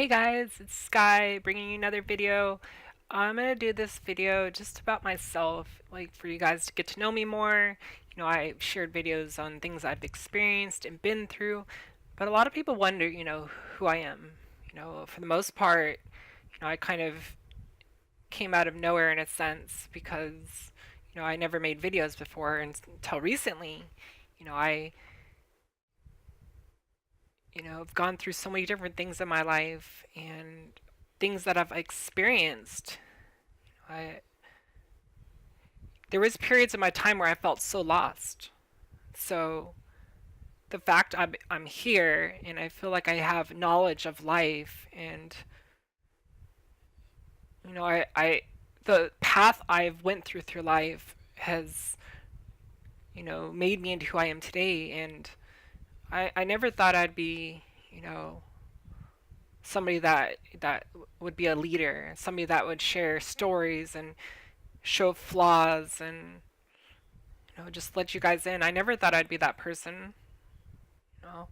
Hey guys, it's Sky bringing you another video. I'm gonna do this video just about myself, like for you guys to get to know me more. I've shared videos on things I've experienced and been through, but a lot of people wonder, who I am. For the most part, I kind of came out of nowhere in a sense because, I never made videos before until recently. I I've gone through so many different things in my life and things that I've experienced. I There was periods of my time where I felt so lost. So the fact I'm here and I feel like I have knowledge of life and I the path I've went through life has made me into who I am today, and I never thought I'd be somebody that would be a leader, somebody that would share stories and show flaws and just let you guys in. I never thought I'd be that person. You know,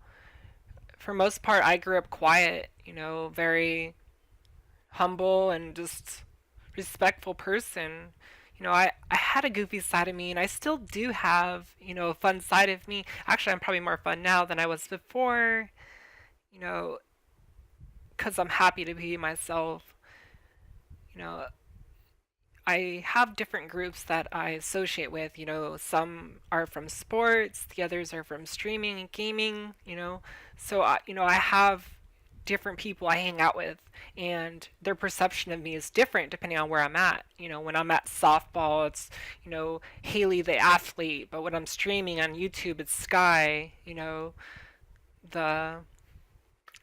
for most part, I grew up quiet. Very humble and just respectful person. I had a goofy side of me, and I still do have a fun side of me. Actually, I'm probably more fun now than I was before. You know, because I'm happy to be myself. You know, I have different groups that I associate with. Some are from sports, the others are from streaming and gaming. So I have different people I hang out with, and their perception of me is different depending on where I'm at. When I'm at softball, it's Haley the athlete, but when I'm streaming on YouTube, it's Sky. The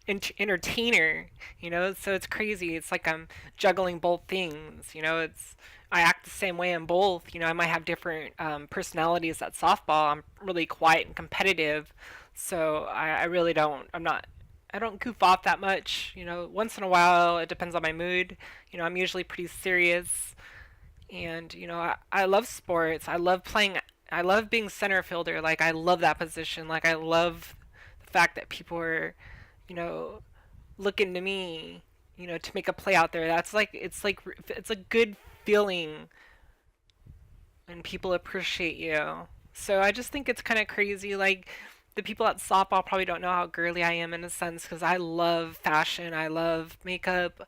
entertainer. So it's crazy. It's like I'm juggling both things. I act the same way in both. I might have different personalities at softball. I'm really quiet and competitive, so I really don't. I don't goof off that much. Once in a while, it depends on my mood. I'm usually pretty serious, and I love sports. I love playing. I love being center fielder. Like, I love that position. Like, I love the fact that people are you know, looking to me, to make a play out there. It's a good feeling when people appreciate you. So I just think it's kind of crazy. Like, the people at softball probably don't know how girly I am in a sense because I love fashion, I love makeup,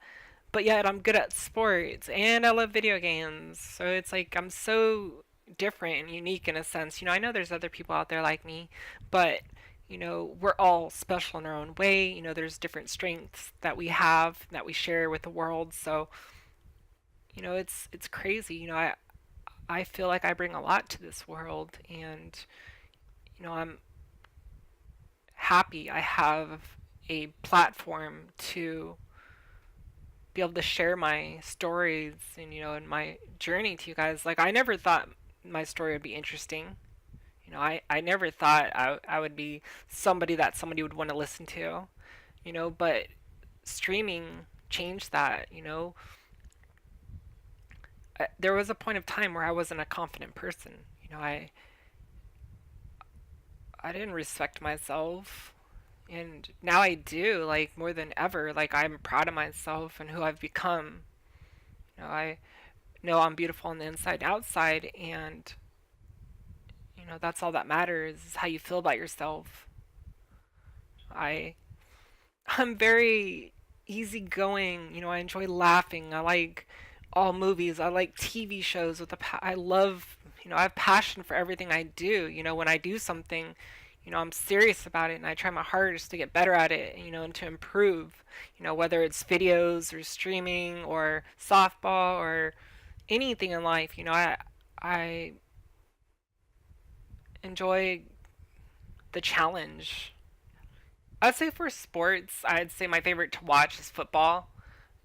but yet I'm good at sports and I love video games. So it's like I'm so different and unique in a sense. I know there's other people out there like me, but we're all special in our own way. There's different strengths that we have that we share with the world. So, it's crazy. I feel like I bring a lot to this world, and I'm happy I have a platform to be able to share my stories and and my journey to you guys. Like, I never thought my story would be interesting. I never thought I would be somebody that somebody would want to listen to, but streaming changed that. There was a point of time where I wasn't a confident person. I didn't respect myself, and now I do, like, more than ever. Like, I'm proud of myself and who I've become. I know I'm beautiful on the inside and outside, and that's all that matters is how you feel about yourself. I I'm very easygoing. I enjoy laughing. I like all movies. I like TV shows with I love, I have passion for everything I do. When I do something, I'm serious about it and I try my hardest to get better at it, and to improve. Whether it's videos or streaming or softball or anything in life, I enjoy the challenge. I'd say for sports, I'd say my favorite to watch is football.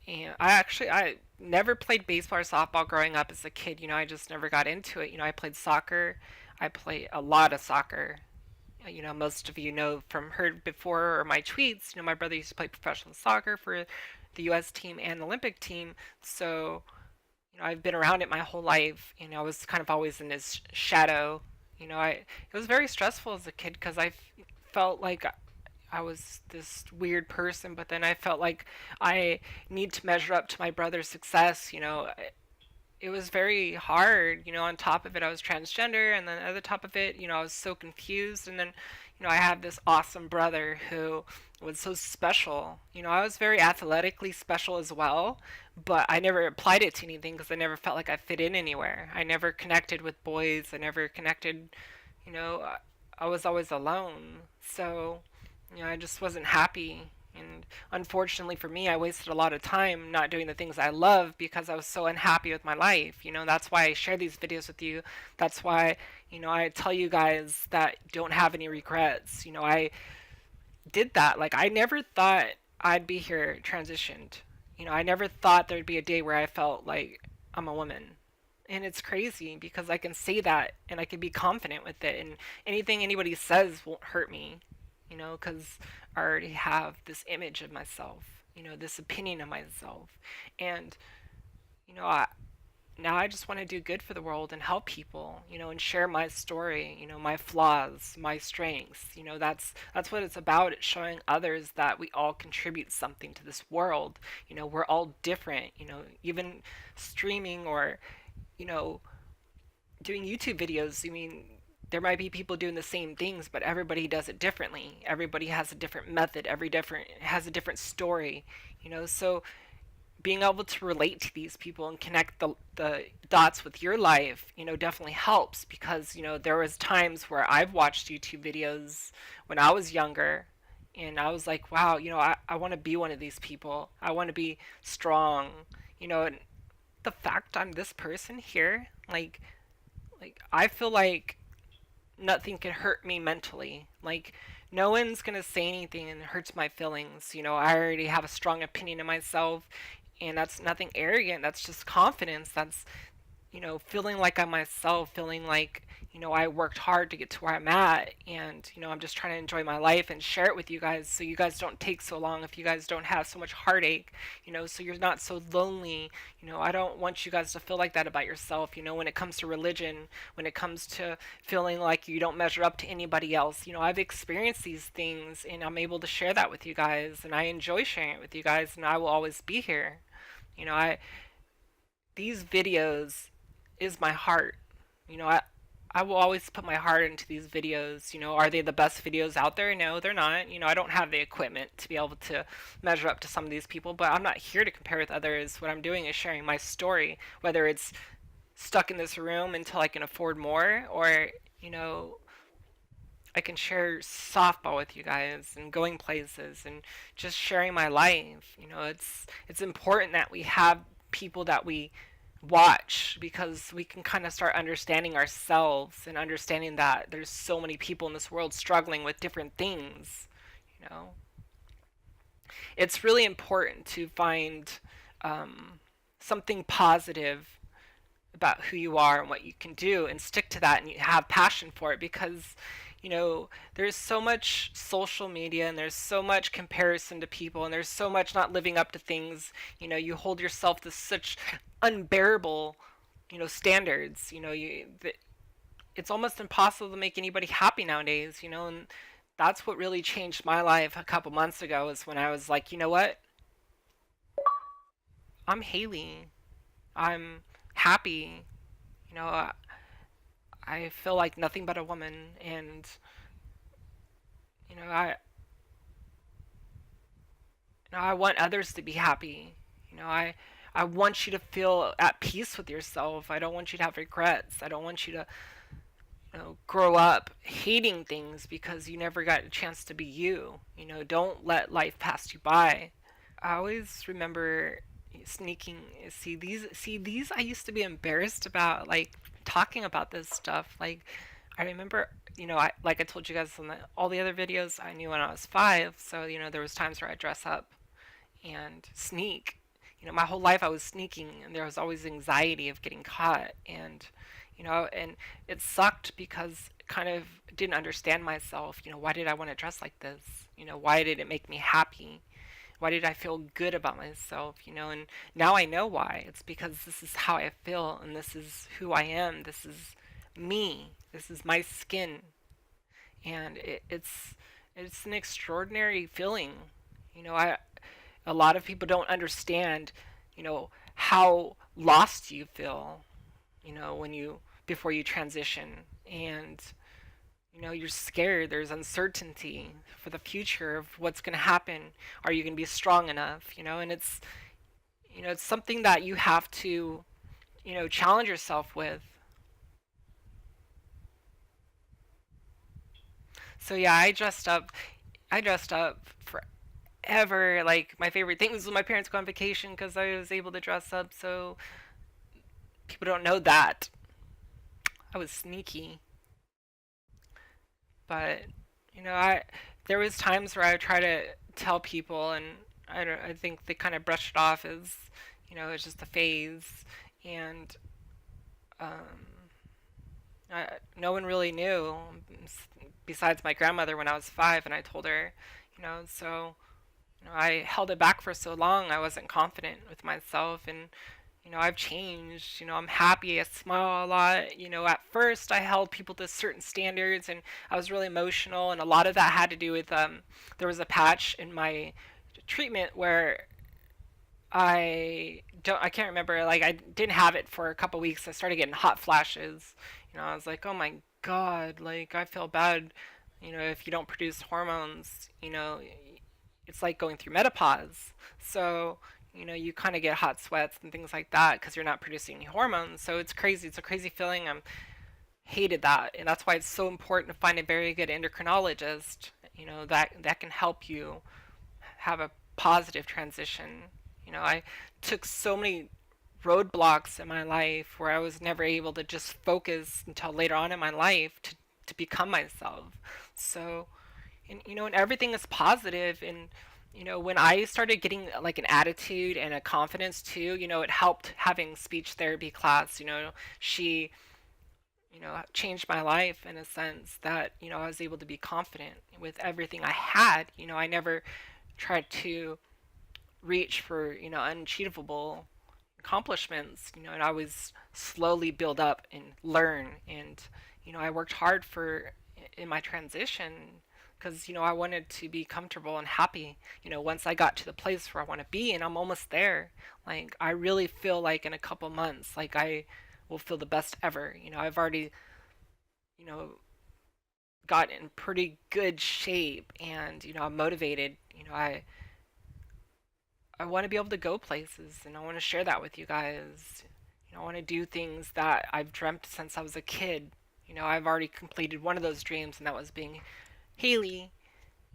And I never played baseball or softball growing up as a kid. I just never got into it. I played soccer. I play a lot of soccer. Most of you know from heard before or my tweets. My brother used to play professional soccer for the U.S. team and Olympic team. So, I've been around it my whole life. I was kind of always in his shadow. It was very stressful as a kid because I felt like I was this weird person, but then I felt like I need to measure up to my brother's success. It was very hard. On top of it, I was transgender, and then at the top of it, I was so confused. And then, I have this awesome brother who was so special. I was very athletically special as well, but I never applied it to anything because I never felt like I fit in anywhere. I never connected with boys. I never connected, you know, I, I was always alone. So, I just wasn't happy. And unfortunately for me, I wasted a lot of time not doing the things I love because I was so unhappy with my life. That's why I share these videos with you. That's why, I tell you guys that don't have any regrets. I did that. Like, I never thought I'd be here transitioned. I never thought there'd be a day where I felt like I'm a woman. And it's crazy because I can say that and I can be confident with it. And anything anybody says won't hurt me, because I already have this image of myself, this opinion of myself. And, I, now I just want to do good for the world and help people, and share my story, my flaws, my strengths. That's what it's about. It's showing others that we all contribute something to this world. We're all different. Even streaming or, you know, doing YouTube videos. I mean, there might be people doing the same things, but everybody does it differently. Everybody has a different method. Every different has a different story. So being able to relate to these people and connect the dots with your life, definitely helps because, there was times where I've watched YouTube videos when I was younger and I was like, wow, I want to be one of these people. I want to be strong, and the fact I'm this person here, like I feel like nothing can hurt me mentally. Like no one's gonna say anything and hurts my feelings. I already have a strong opinion of myself, and that's nothing arrogant. That's just confidence. That's feeling like I'm myself, feeling like, I worked hard to get to where I'm at, and, I'm just trying to enjoy my life and share it with you guys so you guys don't take so long, if you guys don't have so much heartache, so you're not so lonely. I don't want you guys to feel like that about yourself, when it comes to religion, when it comes to feeling like you don't measure up to anybody else. I've experienced these things and I'm able to share that with you guys, and I enjoy sharing it with you guys, and I will always be here. I these videos is my heart. I will always put my heart into these videos. Are they the best videos out there? No, they're not. I don't have the equipment to be able to measure up to some of these people, but I'm not here to compare with others. What I'm doing is sharing my story, whether it's stuck in this room until I can afford more, or, you know, I can share softball with you guys and going places and just sharing my life. It's important that we have people that we watch because we can kind of start understanding ourselves and understanding that there's so many people in this world struggling with different things. You know, it's really important to find something positive about who you are and what you can do and stick to that and you have passion for it because there's so much social media and there's so much comparison to people and there's so much not living up to things. You hold yourself to such unbearable standards. It's almost impossible to make anybody happy nowadays. And that's what really changed my life a couple months ago is when I was like, you know what, I'm Haley, I'm happy. you know uh, I feel like nothing but a woman, and you know, I I want others to be happy. I want you to feel at peace with yourself. I don't want you to have regrets. I don't want you to grow up hating things because you never got a chance to be you. Don't let life pass you by. I always remember sneaking see these I used to be embarrassed about, like, talking about this stuff. Like, I remember, like I told you guys on all the other videos, I knew when I was 5, so there was times where I dress up and sneak. My whole life I was sneaking, and there was always anxiety of getting caught, and and it sucked because I kind of didn't understand myself. Why did I want to dress like this? Why did it make me happy? Why did I feel good about myself? And now I know why. It's because this is how I feel, and this is who I am. This is me. This is my skin, and It's an extraordinary feeling. You know, I a lot of people don't understand, how lost you feel, when you before you transition. And you're scared. There's uncertainty for the future of what's going to happen. Are you going to be strong enough? And it's something that you have to, challenge yourself with. So yeah, I dressed up forever. Like, my favorite thing was when my parents go on vacation because I was able to dress up. So people don't know that I was sneaky. But I there was times where I would try to tell people, and I think they kind of brushed it off as, it's just a phase. And no one really knew besides my grandmother when I was 5, and I told her. So I held it back for so long. I wasn't confident with myself, and I've changed. I'm happy. I smile a lot. At first I held people to certain standards, and I was really emotional, and a lot of that had to do with there was a patch in my treatment where I can't remember, like, I didn't have it for a couple weeks. I started getting hot flashes. I was like, "Oh my God, like, I feel bad, if you don't produce hormones, it's like going through menopause." So, you kind of get hot sweats and things like that because you're not producing any hormones. So it's crazy. It's a crazy feeling. I hated that, and that's why it's so important to find a very good endocrinologist, that can help you have a positive transition. I took so many roadblocks in my life where I was never able to just focus until later on in my life to become myself. So, and everything is positive. And when I started getting like an attitude and a confidence too, it helped having speech therapy class. She changed my life in a sense that I was able to be confident with everything I had. I never tried to reach for unachievable accomplishments. And I was slowly build up and learn. And I worked hard for in my transition because I wanted to be comfortable and happy. Once I got to the place where I want to be, and I'm almost there. Like, I really feel like in a couple months, like, I will feel the best ever. I've already you know got in pretty good shape, and I'm motivated. I want to be able to go places, and I want to share that with you guys. I want to do things that I've dreamt since I was a kid. I've already completed one of those dreams, and that was being Haley.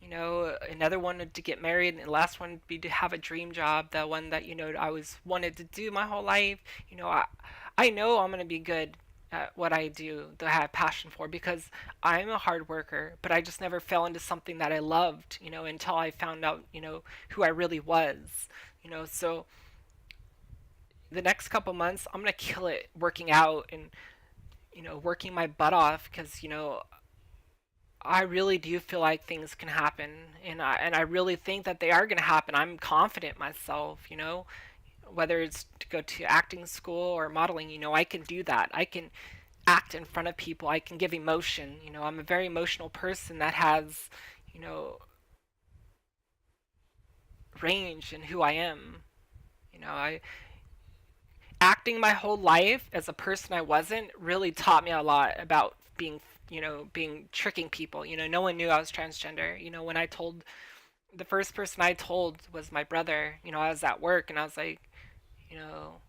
Another one to get married, and the last one would be to have a dream job, the one that I was wanted to do my whole life. I know I'm gonna be good at what I do, that I have passion for, because I'm a hard worker, but I just never fell into something that I loved, until I found out, who I really was. So the next couple months, I'm gonna kill it working out and working my butt off, because I really do feel like things can happen, and I really think that they are going to happen. I'm confident myself, whether it's to go to acting school or modeling. I can do that. I can act in front of people. I can give emotion. I'm a very emotional person that has, you know, range in who I am. I acting my whole life as a person I wasn't really taught me a lot about being tricking people. No one knew I was transgender. When I told the first person I told was my brother. I was at work, and I was like, you know,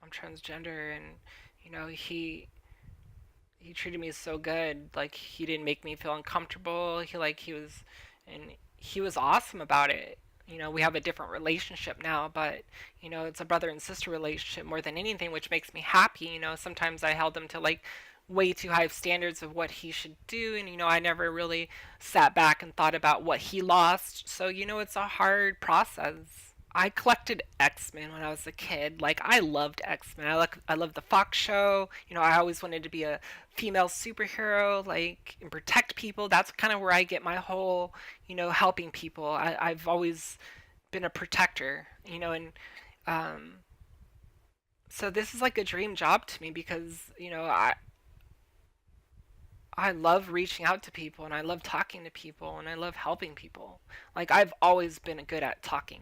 I'm transgender. And he treated me so good. Like, he didn't make me feel uncomfortable. And he was awesome about it. We have a different relationship now, but it's a brother and sister relationship more than anything, which makes me happy. Sometimes I held him to, like, way too high standards of what he should do, and I never really sat back and thought about what he lost. So it's a hard process. I collected X-Men when I was a kid. Like, I loved X-Men. I loved the Fox show. I always wanted to be a female superhero, like, and protect people. That's kind of where I get my whole, helping people. I've always been a protector, and so this is like a dream job to me because, I love reaching out to people and I love talking to people and I love helping people. Like I've always been good at talking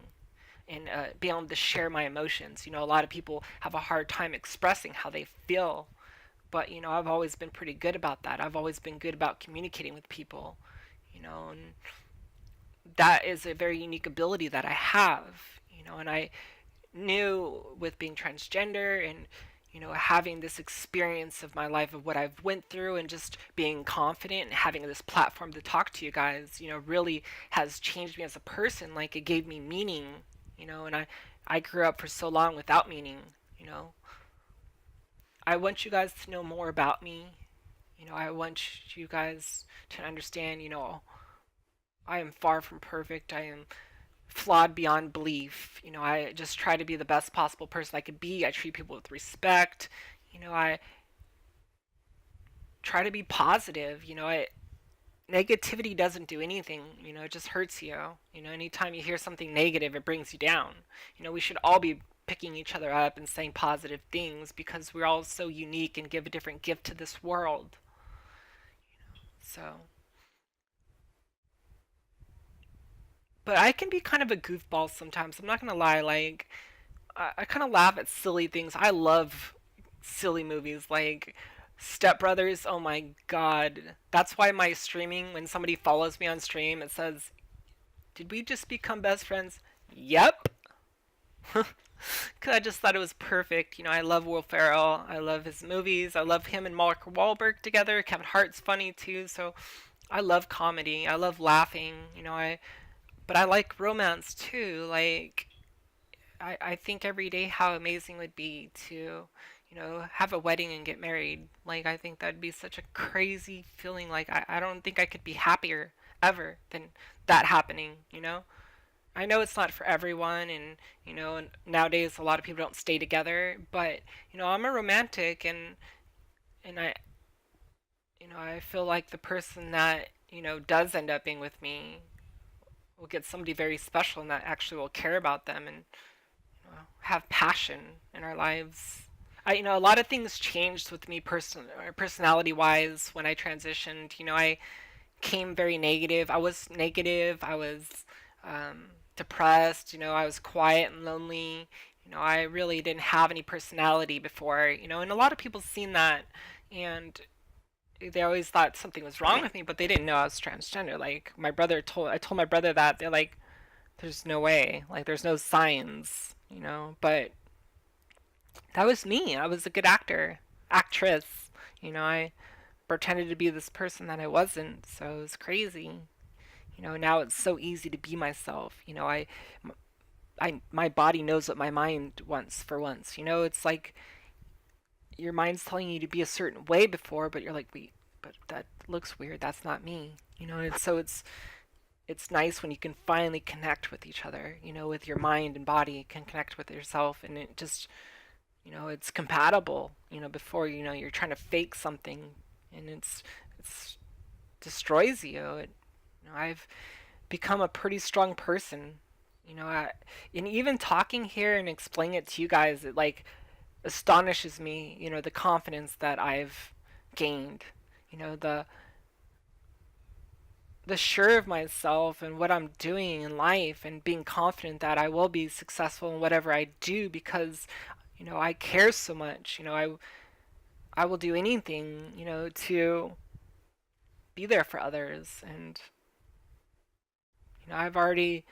and being able to share my emotions. A lot of people have a hard time expressing how they feel, but I've always been pretty good about that. I've always been good about communicating with people, and that is a very unique ability that I have. And I knew with being transgender and having this experience of my life of what I've went through and just being confident and having this platform to talk to you guys, really has changed me as a person. Like it gave me meaning, and I grew up for so long without meaning, you know. I want you guys to know more about me. I want you guys to understand, I am far from perfect. I am flawed beyond belief. I just try to be the best possible person I could be. I treat people with respect. I try to be positive. Negativity doesn't do anything. It just hurts you. Anytime you hear something negative, it brings you down. We should all be picking each other up and saying positive things because we're all so unique and give a different gift to this world. So, but I can be kind of a goofball sometimes. I'm not gonna lie. Like, I kind of laugh at silly things. I love silly movies like Step Brothers. Oh my god. That's why my streaming, when somebody follows me on stream, it says, "Did we just become best friends?" Yep. Cause I just thought it was perfect. I love Will Ferrell. I love his movies. I love him and Mark Wahlberg together. Kevin Hart's funny too. So I love comedy. I love laughing. But I like romance too. Like I think every day how amazing it would be to, have a wedding and get married. Like, I think that'd be such a crazy feeling. Like, I don't think I could be happier ever than that happening. I know it's not for everyone, and, nowadays a lot of people don't stay together, but, I'm a romantic, and I feel like the person that, does end up being with me will get somebody very special and that actually will care about them and have passion in our lives. A lot of things changed with me personality wise when I transitioned. I came very negative. I was negative. I was depressed. I was quiet and lonely. I really didn't have any personality before. And a lot of people seen that, and they always thought something was wrong with me, but they didn't know I was transgender. Like I told my brother that. They're like, there's no way. Like, there's no signs. But that was me. I was a good actress. I pretended to be this person that I wasn't, so it was crazy. Now it's so easy to be myself. My body knows what my mind wants for once. It's like your mind's telling you to be a certain way before, but you're like, wait, but that looks weird. That's not me. And so it's nice when you can finally connect with each other. With your mind and body can connect with yourself, and it just it's compatible. Before you're trying to fake something, and it's destroys you. I've become a pretty strong person. And even talking here and explaining it to you guys, it like astonishes me. The confidence that I've gained. The sure of myself and what I'm doing in life and being confident that I will be successful in whatever I do because I care so much. I will do anything, to be there for others. And I've already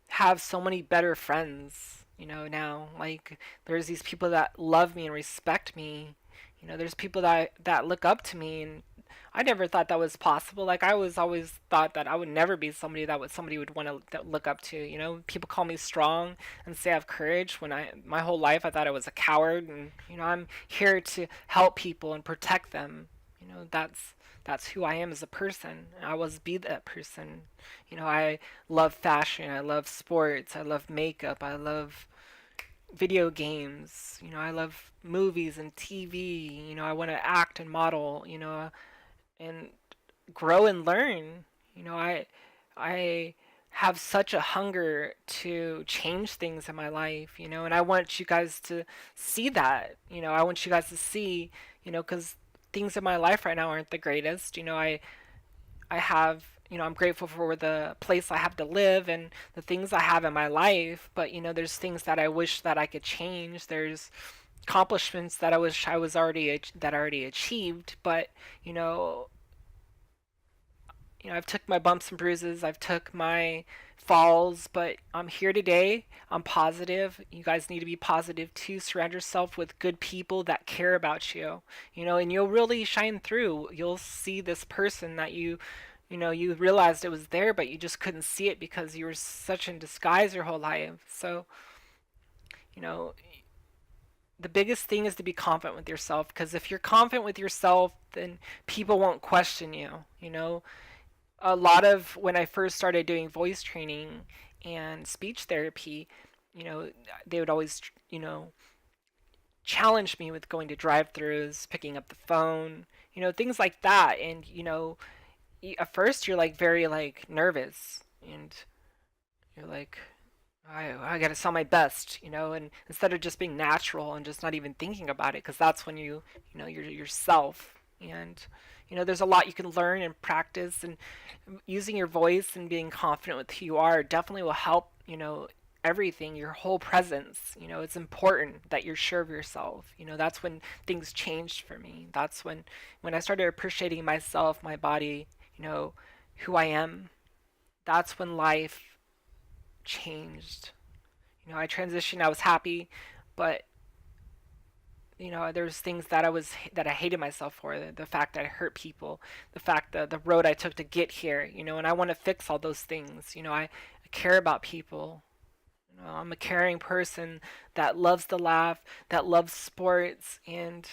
have so many better friends, now. Like, there's these people that love me and respect me. There's people that look up to me, and I never thought that was possible. Like, I was always thought that I would never be somebody would want to look up to. People call me strong and say I have courage. When my whole life I thought I was a coward, and I'm here to help people and protect them. That's who I am as a person. I was be that person. I love fashion. I love sports. I love makeup. I love video games. I love movies and TV. I want to act and model. And grow and learn. I have such a hunger to change things in my life, and I want you guys to see that. I want you guys to see, because things in my life right now aren't the greatest. I have, I'm grateful for the place I have to live and the things I have in my life, but there's things that I wish that I could change. There's accomplishments that I wish I was already achieved, but you know, I've took my bumps and bruises, I've took my falls, but I'm here today. I'm positive. You guys need to be positive too. Surround yourself with good people that care about you. And you'll really shine through. You'll see this person that you realized it was there, but you just couldn't see it because you were such in disguise your whole life. So, you know, the biggest thing is to be confident with yourself, because if you're confident with yourself, then people won't question you. A lot of when I first started doing voice training and speech therapy, you know, they would always, challenge me with going to drive-throughs, picking up the phone, things like that. And, at first you're like very like nervous, and you're like, I gotta sound my best, and instead of just being natural and just not even thinking about it, because that's when you're yourself. And there's a lot you can learn and practice, and using your voice and being confident with who you are definitely will help, everything, your whole presence. It's important that you're sure of yourself. That's when things changed for me. That's when I started appreciating myself, my body, who I am. That's when life changed. I transitioned, I was happy, but there's things that I hated myself for, the fact that I hurt people, the fact that the road I took to get here, and I want to fix all those things. I care about people. I'm a caring person that loves to laugh, that loves sports, and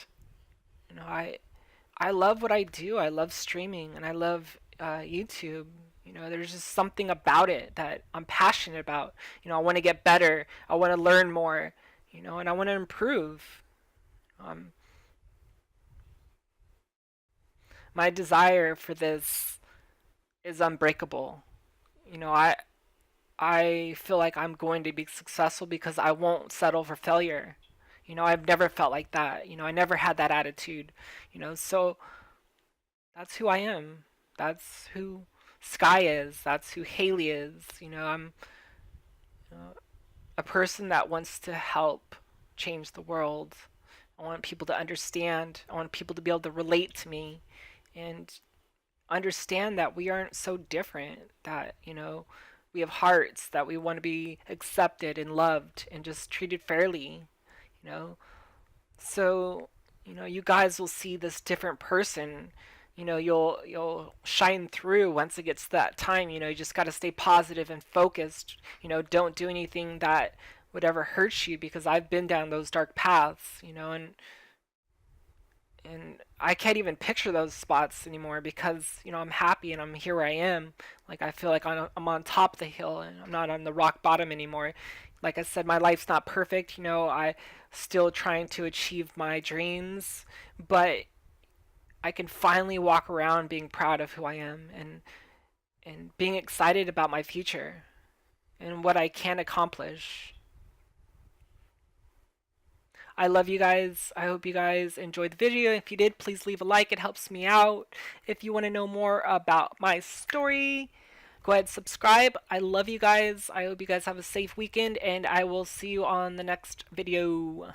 I love what I do. I love streaming, and I love YouTube. There's just something about it that I'm passionate about. I want to get better. I want to learn more. And I want to improve. Um, my desire for this is unbreakable. I feel like I'm going to be successful because I won't settle for failure. I've never felt like that. I never had that attitude. So that's who I am. That's who Sky is. That's who Haley is. I'm a person that wants to help change the world. I want people to understand. I want people to be able to relate to me and understand that we aren't so different, that, we have hearts, that we want to be accepted and loved and just treated fairly, you know. So, you guys will see this different person. You'll shine through once it gets to that time. You just got to stay positive and focused. Don't do anything that would ever hurt you, because I've been down those dark paths, and I can't even picture those spots anymore, because I'm happy and I'm here where I am. Like, I feel like I'm on top of the hill and I'm not on the rock bottom anymore. Like I said, my life's not perfect. I still trying to achieve my dreams, but I can finally walk around being proud of who I am, and being excited about my future and what I can accomplish. I love you guys. I hope you guys enjoyed the video. If you did, please leave a like. It helps me out. If you want to know more about my story, go ahead, subscribe. I love you guys. I hope you guys have a safe weekend, and I will see you on the next video.